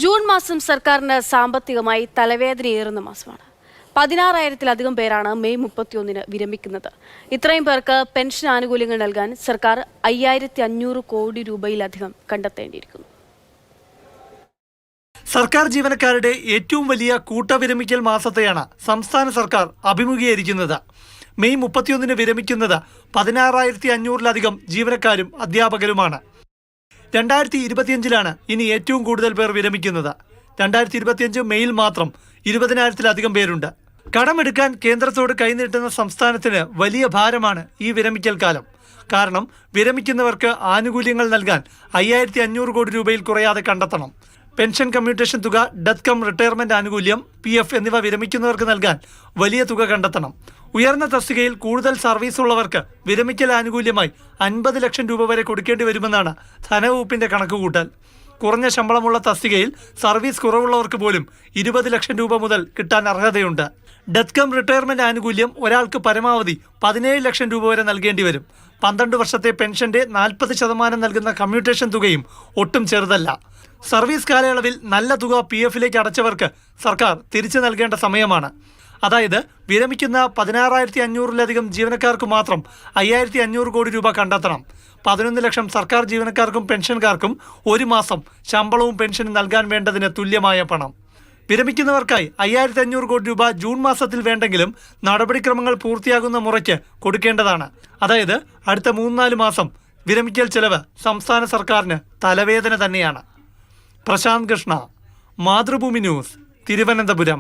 June മാസം സർക്കാരിന് സാമ്പത്തികമായി തലവേദനയേറുന്ന മാസമാണ്. 16,000-ലധികം പേരാണ് മെയ് 31-ന് വിരമിക്കുന്നത്. ഇത്രയും പേർക്ക് പെൻഷൻ ആനുകൂല്യങ്ങൾ നൽകാൻ സർക്കാർ 5,500 കോടി രൂപയിലധികം കണ്ടെത്തേണ്ടിയിരിക്കുന്നു. സർക്കാർ ജീവനക്കാരുടെ ഏറ്റവും വലിയ കൂട്ടവിരമിക്കൽ മാസത്തെയാണ് സംസ്ഥാന സർക്കാർ അഭിമുഖീകരിക്കുന്നത്. മെയ് 31-ന് വിരമിക്കുന്നത് 16,500-ലധികം ജീവനക്കാരും അധ്യാപകരുമാണ്. 2025-ലാണ് ഇനി ഏറ്റവും കൂടുതൽ പേർ വിരമിക്കുന്നത്. 2025 മെയ്യിൽ മാത്രം 20,000-ലധികം പേരുണ്ട്. കടമെടുക്കാൻ കേന്ദ്രത്തോട് കൈനീട്ടുന്ന സംസ്ഥാനത്തിന് വലിയ ഭാരമാണ് ഈ വിരമിക്കൽ കാലം. കാരണം വിരമിക്കുന്നവർക്ക് ആനുകൂല്യങ്ങൾ നൽകാൻ 5,500 കോടി രൂപയിൽ കുറയാതെ കണ്ടെത്തണം. പെൻഷൻ കമ്മ്യൂട്ടേഷൻ തുക, ഡെത്ത് കം റിട്ടയർമെന്റ് ആനുകൂല്യം, PF എന്നിവ വിരമിക്കുന്നവർക്ക് നൽകാൻ വലിയ തുക കണ്ടെത്തണം. ഉയർന്ന തസ്തികയിൽ കൂടുതൽ സർവീസ് ഉള്ളവർക്ക് വിരമിക്കൽ ആനുകൂല്യമായി 50 ലക്ഷം രൂപ വരെ കൊടുക്കേണ്ടി വരുമെന്നാണ് ധനവകുപ്പിന്റെ കണക്കുകൂട്ടൽ. കുറഞ്ഞ ശമ്പളമുള്ള തസ്തികയിൽ സർവീസ് കുറവുള്ളവർക്ക് പോലും 20 ലക്ഷം രൂപ മുതൽ കിട്ടാൻ അർഹതയുണ്ട്. ഡെത്ത് കം റിട്ടയർമെന്റ് ആനുകൂല്യം ഒരാൾക്ക് പരമാവധി 17 ലക്ഷം രൂപ വരെ നൽകേണ്ടി വരും. 12 വർഷത്തെ പെൻഷന്റെ 40% നൽകുന്ന കമ്മ്യൂട്ടേഷൻ തുകയും ഒട്ടും ചെറുതല്ല. സർവീസ് കാലയളവിൽ നല്ല തുക PF-ലേക്ക് അടച്ചവർക്ക് സർക്കാർ തിരിച്ചു നൽകേണ്ട സമയമാണ്. അതായത് വിരമിക്കുന്ന 16,500-ലധികം ജീവനക്കാർക്ക് മാത്രം 5,500 കോടി രൂപ കണ്ടെത്തണം. 11 ലക്ഷം സർക്കാർ ജീവനക്കാർക്കും പെൻഷൻകാർക്കും ഒരു മാസം ശമ്പളവും പെൻഷനും നൽകാൻ വേണ്ടതിന് തുല്യമായ പണം. വിരമിക്കുന്നവർക്കായി 5,500 കോടി രൂപ ജൂൺ മാസത്തിൽ വേണ്ടെങ്കിലും നടപടിക്രമങ്ങൾ പൂർത്തിയാകുന്ന മുറയ്ക്ക് കൊടുക്കേണ്ടതാണ്. അതായത് അടുത്ത 3-4 മാസം വിരമിക്കൽ ചെലവ് സംസ്ഥാന സർക്കാരിന് തലവേദന തന്നെയാണ്. പ്രശാന്ത് കൃഷ്ണ, മാതൃഭൂമി ന്യൂസ്, തിരുവനന്തപുരം.